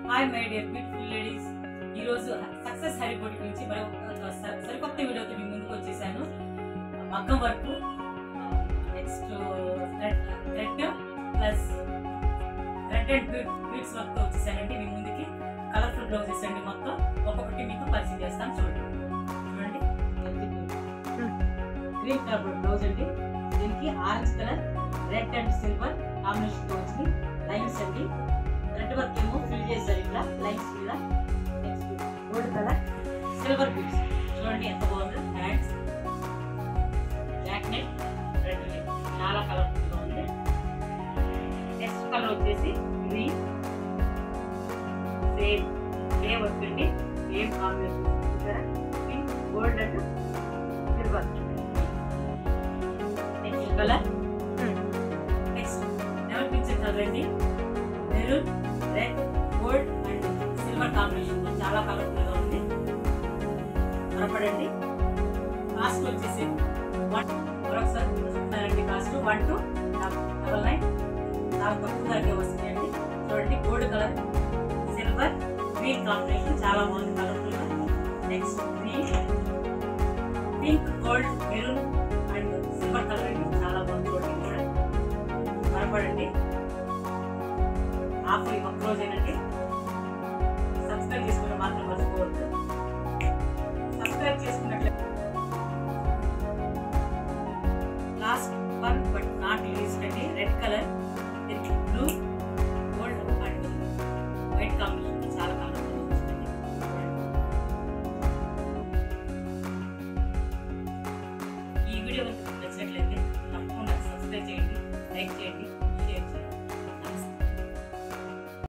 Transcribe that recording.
Hi my dear beautiful ladies, ఈరోజు success హరీ boutique నుంచి మరొక సరికొత్త వీడియోతో మీ ముందుకు వచ్చేసాను. మగ్గం work next thread plus thread and beads వర్క్తో వచ్చేసానండి మీ ముందుకి. కలర్ఫుల్ బ్లౌజెస్ అండి, మొత్తం ఒక్కొక్కటి మీకు పరిచయం చేస్తాను. చూడండి గ్రీన్ కలర్ బ్లౌజ్ అండి, దీనికి orange colour red and silver కాంబినేషన్తో వచ్చింది. లైన్స్ అండి, రెడ్ వర్క్ ఏమో ఫిల్ చేశారు ఇట్లా లైన్స్ మీద. Next gold colour silver beads చూడండి ఎంత బాగుంది. Hands black neck red neck చాలా కలర్ఫుల్గా ఉంది. నెక్స్ట్ కలర్ వచ్చేసి గ్రీన్, సేమ్ వర్క్ అండి, same combination pink gold and silver. Next colour next never picture colour అండి, maroon red gold and silver combination చాలా కలర్ఫుల్ గా ఉంది. త్వరపడండి. కాస్ట్ వచ్చేసి మరొకసారి చూస్తున్నారండి, కాస్ట్ 1299 చాలా తక్కువ ధరకే వస్తుందండి. చూడండి gold colour silver green combination చాలా బాగుంది కలర్ఫుల్ గా. Next green pink gold maroon and silver colour అండి, చాలా బాగుంది. చూడండి కూడా త్వరపడండి. ఆఫర్ ఒక్క రోజేనండి. సబ్స్క్రైబ్ చేసుకుంటే మాత్రం మర్చిపోవద్దు. సబ్స్క్రైబ్ చేసుకున్నట్లయితే last one but not least అండి, రెడ్ కలర్